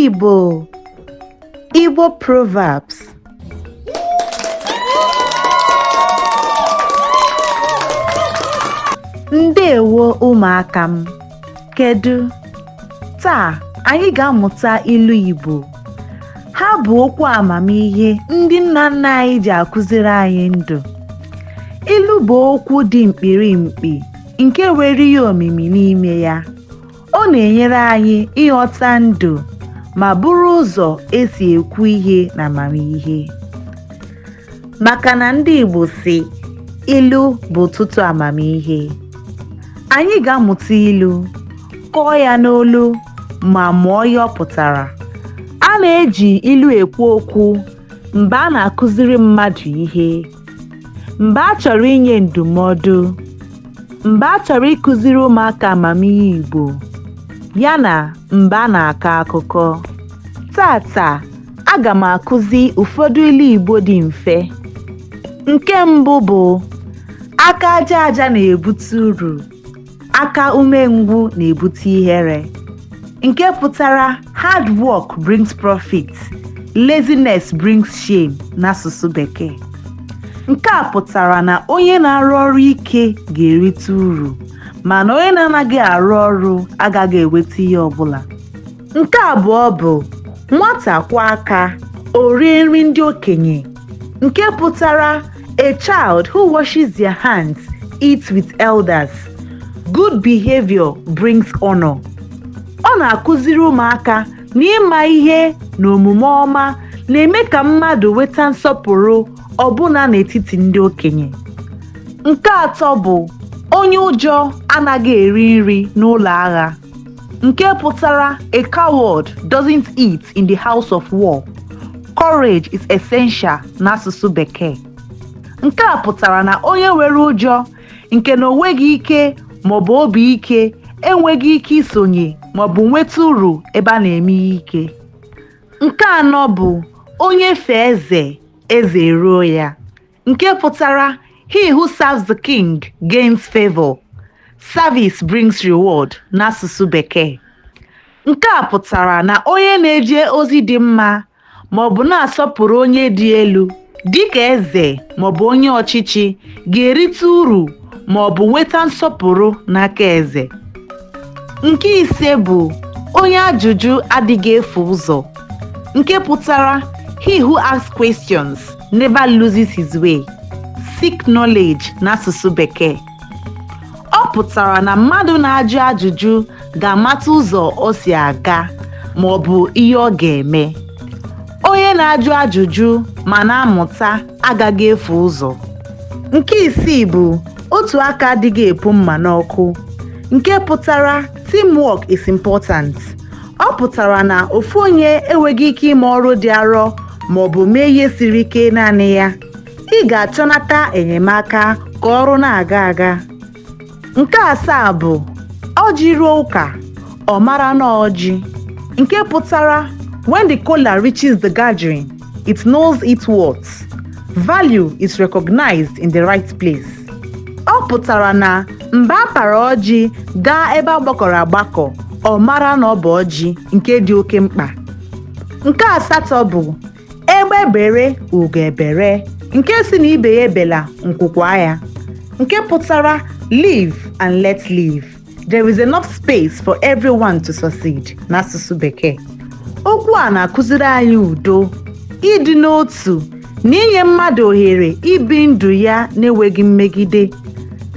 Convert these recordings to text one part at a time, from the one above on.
Igbo, Igbo Proverbs. Ndewo ụmụaka m. Kedu? Taa anyị ga-amụta ilu Igbo. Ha bụ okwu amamihe ndị nna nna anyị ji akụziri anyị ndụ. Ilu bụ okwu dị mkpirikpi nke nwere ihe omimi n'ime ya. Ọ na-enyere anyị ịghọta ndụ ma bụrụ ụzọ esi ekwu ihe na amamihe. Maka na ndị Igbo sị, ilu bụ ụtụtụ amamihe. Anyị ga-amụta ilu, kọọ ya n'olu ma mụọ ihe ọ pụtara. A na-eji ilu ekwu okwu mgbe a na-akụziri mmadụ ihe, mgbe a chọrọ inye ndụmọdụ, mgbe a chọrọ ịkụziri ụmụaka amamihe Igbo, yana mgbe a na-akọ akụkọ. Tata, aga m akụzi ụfọdụ ilu Igbo dị mfe. Nke mbụ bụ aka aja aja na-ebute uru, aka umengwụ na-ebute ihere. Nke pụtara hard work brings profit, laziness brings shame n'asụsụ Bekee. Nke a pụtara na onye na-arụ ọrụ ike ga-erite uru, mana onye na-anaghị arụ ọrụ agaghị enweta ihe ọbụla. Nke abụọ bụ nwata kwụọ aka, o rie nri ndị okenye. Nke pụtara a child who washes their hands eats with elders. Good behavior brings honor. Ọ na-akụziri ụmụaka na ịma ihe na omume ọma na-eme ka mmadụ nweta nsọpụrụ ọbụna n'etiti ndị okenye. Nke atọ bụ onye ụjọ anaghị eri nri n'ụlọ agha. Nke pụtara a coward doesn't eat in the house of war. Courage is essential n'asụsụ Bekee. Nke a pụtara na onye nwere ụjọ nke na onweghị ike maọbụ obi ike enweghị ike isonye maọbụ nweta uru ebe a na-eme ihe ike. Nke anọ bụ onye fee eze, eze eruo ya. Nke pụtara he who serves the king gains favor. Service brings reward n'asụsụ Bekee. Nke a pụtara na onye na-eje ozi dị mma maọbụ na-asọpụrụ onye dị elu dịka eze maọbụ onye ọchịchị ga-erite uru maọbụ nweta nsọpụrụ n'aka eze. Nke ise bụ onye ajụjụ adịghị efu ụzọ. Nke pụtara he who asks questions never loses his way. Seek knowledge n'asụsụ Bekee. Ọ pụtara na mmadụ na-ajụ ajụjụ ga-amata ụzọ o si aga maọbụ ihe ọ ga-eme. Onye na-ajụ ajụjụ ma na-amụta agaghị efu ụzọ. Nke isii bụ otu aka adịghị epu mma n'ọkụ. Nke pụtara teamwork is important. Ọ pụtara na ofu onye enweghị ike ime ọrụ dị arọ maọbụ mee ihe siri ike naanị ya. Ị ga-achọnata enyemaka ka ọrụ na-aga aga. Nke asaa bụ ọjị ruo ụka, ọ mara na ọjị. Nke pụtara when the kola reaches the gathering, it knows its worth. Value is recognized in the right place. Ọ pụtara na mgbe a para ọjị gaa ebe agbakọrọ agbakọ, ọ mara na ọ bụ ọjị nke dị oke mkpa. Nke asatọ bụ egbe bere ugo ebere, nke si na ibe ya ebela nkwụkwa ya. Nke pụtara live and let live. There is enough space for everyone to succeed n'asụsụ Bekee. Okwu a na-akụziri anyị udo, ịdị n'otu na inye mmadụ ohere ibi ndụ ya na-enweghị mmegide.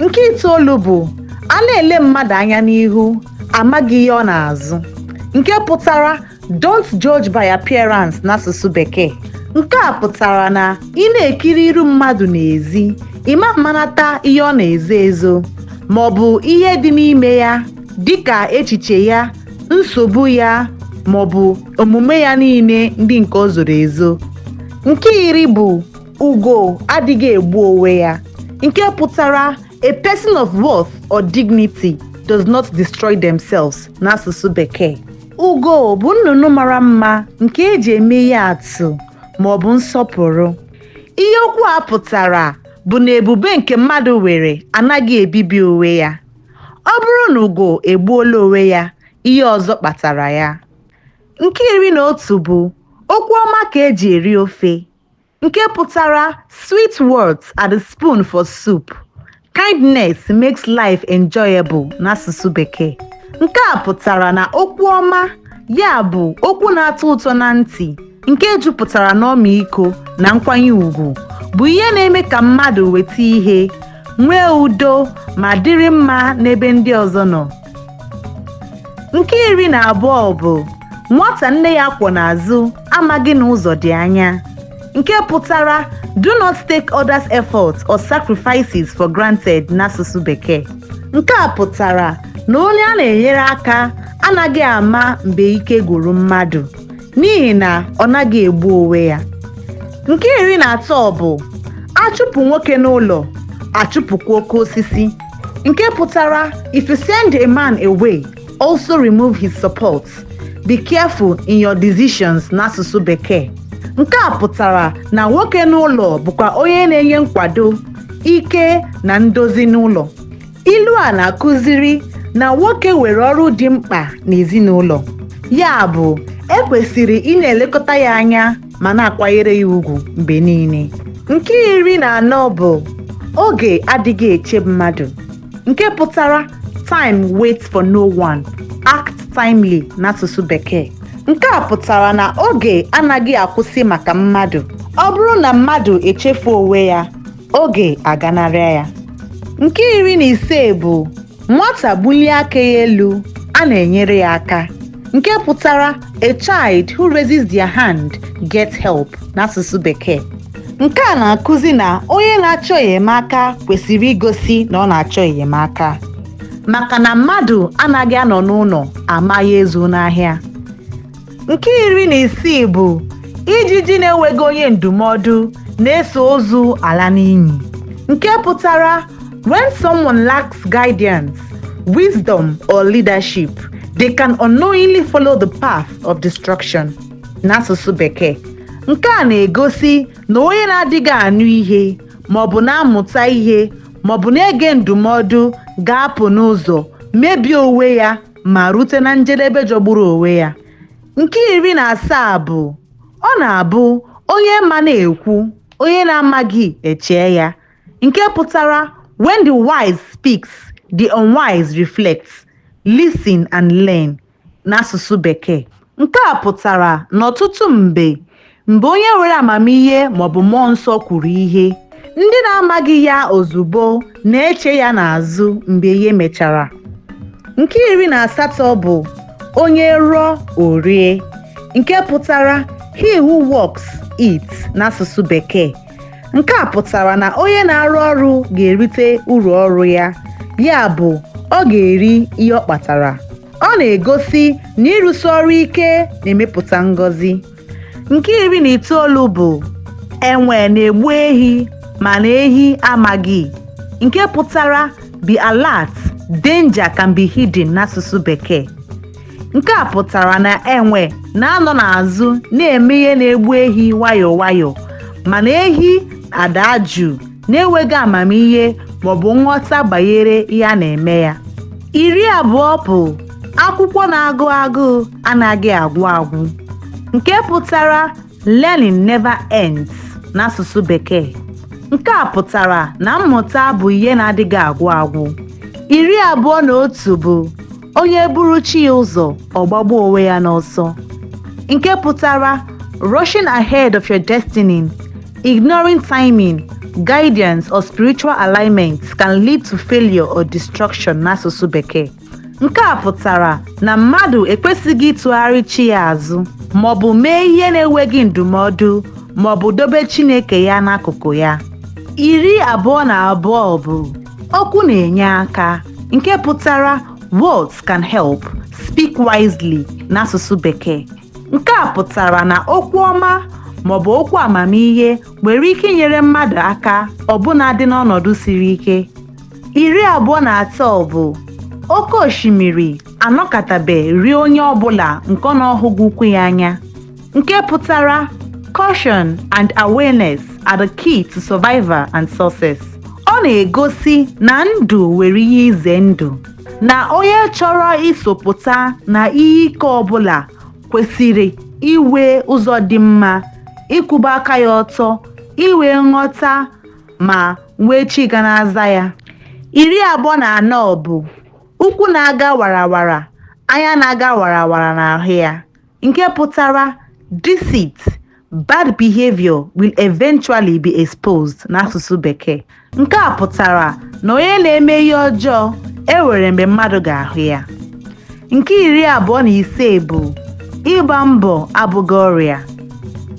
Nke itoolu bụ a na-ele mmadụ anya n'ihu, amaghị ihe ọ na-azụ. Nke pụtara don't judge by appearance n'asụsụ Bekee. Nke a pụtara na ị na-ekiri iru mmadụ n'ezi, ịma mmanata ihe ọ na-ezo ezo maọbụ ihe dị n'ime ya dịka echiche ya, nsogbu ya maọbụ omume ya niile ndị nke o zoro ezo. Nke iri bụ ugo adịghị egbu onwe ya. Nke pụtara a person of worth or dignity does not destroy themselves n'asụsụ Bekee. Ugo bụ nnụnụ mara mma nke eji eme ihe atụ maọbụ nsọpụrụ. Ihe okwu a pụtara bụ na ebube nke mmadụ nwere anaghị ebibi onwe ya. Ọ bụrụ na ugo egbuola onwe ya, ihe ọzọ kpatara ya. Nke 11 bụ okwu ọma ka eji eri ofe, nke pụtara sweet words are the spoon for soup. Kindness makes life enjoyable n'asụsụ Bekee. Nke a pụtara na okwu ọma, ya bụ okwu na-atọ ụtọ na ntị, nke jupụtara n'ọmịiko na nkwanye ùgwù, bụ ihe na-eme ka mmadụ weta ihe, nwee udo ma dịrị mma n'ebe ndị ọzọ nọ. Nke 12 bụ nwata nne ya kwọ n'azụ amaghị na ụzọ dị anya, nke pụtara do not take others' efforts or sacrifices for granted n'asụsụ Bekee. Nke a pụtara na onye a na-enyere aka anaghị ama mgbe ike gwụrụ mmadụ, n'ihi na ọ naghị egbu onwe ya. Nke 13 bụ achụpụ nwoke n'ụlọ, achụpụkwa oke osisi, nke pụtara if you send a man away, also remove his support. Be careful in your decisions n'asụsụ Bekee. Nke a pụtara na nwoke n'ụlọ bụkwa onye na-enye nkwado, ike na ndozi n'ụlọ. Ilu a na-akụziri na nwoke nwere ọrụ dị mkpa n'ezinụlọ, ya bụ ekwesịrị ị na-elekọta ya anya ma na-akwanyere ya ugwu mgbe niile. Nke 14 bụ oge adịghị eche mmadụ, nke pụtara time waits for no one, act timely n'asụsụ Bekee. Nke a pụtara na oge anaghị akwụsị maka mmadụ. Ọ bụrụ na mmadụ echefu onwe ya, oge aganarịa ya. Nke 15 bụ nwata bulie aka ya elu, a na-enyere ya aka, nke pụtara a child who raises their hand gets help n'asụsụ Bekee. Nke a na-akụzi na onye na-achọ enyemaka kwesịrị igosi na ọ na-achọ enyemaka, maka na mmadụ anaghị anọ n'ụlọ amaghị ezu n'ahịa. Nke 16 bụ ijiji na-enweghị onye ndụmọdụ na-eso ozu ala n'inyi, nke pụtara when someone lacks guidance, wisdom or leadership, they can unknowingly follow the path of destruction n'asụsụ Bekee. Nke a na-egosi na onye na-adịghị anụ ihe maọbụ na-amụta ihe maọbụ na-ege ndụmọdụ ga-apụ n'ụzọ mebie onwe ya ma rute na njedebe jọgburu onwe ya. Nke 17 bụ ọ na-abụ onye ma na-ekwu, onye na-amaghị eche ya, nke pụtara when the wise speaks, the unwise reflects, listen and learn n'asụsụ Bekee. Nke a pụtara n'ọtụtụ mgbe onye nwere amamihe maọbụ mmụọ nsọ kwuru ihe, ndị na-amaghị ya ozugbo na-eche ya n'azụ mgbe ihe mechara. Nke 18 bụ onye rụọ o rie, nke pụtara he who works eats n'asụsụ Bekee. Nke a pụtara na onye na-arụ ọrụ ga-erite uru ọrụ ya, ya bụ ọ ga-eri ihe ọ kpatara. Ọ na-egosi na ịrụsi ọrụ ike na-emepụta ngọzi. Nke 19 bụ enwe na-egbu ehi mana ehi amaghị, nke pụtara be alert, danger can be hidden n'asụsụ Bekee. Nke a pụtara na enwe na-anọ n'azụ na-eme ihe na-egbu ehi nwayọọ nwayọọ, mana ehi ada jụụ na-enweghị amamihe maọbụ nghọta banyere ihe a na-eme ya. 20 bụ akwụkwọ na-agụ agụụ anaghị agwụ agwụ, nke pụtara learning never ends n'asụsụ Bekee. Nke a pụtara na mmụta bụ ihe na-adịghị agwụ agwụ. 21 bụ onye buru chi ya ụzọ ọ gbagbuo onwe ya n'ọsọ, nke pụtara rushing ahead of your destiny, ignoring timing, guidance or spiritual alignment can lead to failure or destruction n'asụsụ Bekee. Nke a pụtara na mmadụ ekwesịghị ịtụgharị chi ya azụ maọbụ mee ihe na-enweghị ndụmọdụ maọbụ dobe Chineke ya n'akụkụ ya. 22 bụ okwu na-enye aka, nke pụtara words can help, speak wisely n'asụsụ Bekee. Nke a pụtara na okwu ọma maọbụ okwu amamihe nwere ike inyere mmadụ aka ọbụna dị n'ọnọdụ siri ike. 23 bụ oke osimiri anọkatabe rie onye ọbụla nke ọ na-ahụghị ukwu ya anya, nke pụtara caution and awareness are the key to survival and success. Ọ na-egosi na ndụ nwere ihe ize ndụ, na onye chọrọ isopụta na ihe ike ọbụla kwesịrị inwe ụzọ dị mma, ịkwụba aka ya ọtọ, inwe nghọta ma wee chiga n'aza ya. 24 bụ ụkwụ na-aga warawara, anya na-aga warawara n'ahụ ya, nke pụtara deceit, bad behavior will eventually be exposed n'asụsụ Bekee. Nke a pụtara na onye na-eme ihe ọjọọ enwere mgbe mmadụ ga-ahụ ya. Nke 25 bụ ịgba mbọ abụghị ọrịa,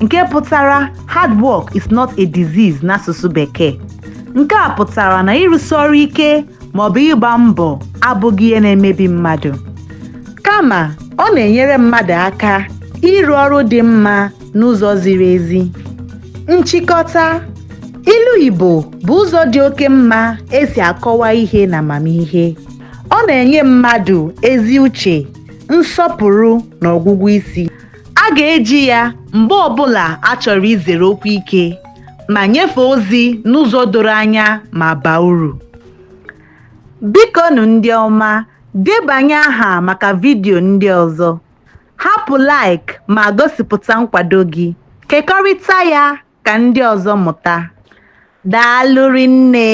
nke pụtara hard work is not a disease n'asụsụ Bekee. Nke a pụtara na ịrụsi ọrụ ike maọbụ ịgba mbọ abụghị ihe na-emebi mmadụ, kama ọ na-enyere mmadụ aka ịrụ ọrụ dị mma n'ụzọ ziri ezi. Nchịkọta, ilu Igbo bụ ụzọ dị oke mma esi akọwa ihe na amamihe. Ọ na-enye mmadụ ezi uche, nsọpụrụ na ọgwụgwụ isi. A ga-eji ya mgbe ọbụla a chọrọ izere okwu ike ma nyefee ozi n'ụzọ doro anya ma baa uru. Bikonu ndị ọma, debanye aha maka vidiyo ndị ọzọ. Hapụ like ma gosipụta nkwado gị. Kekọrịta ya ka ndị ọzọ mụta. Daalụ rinne.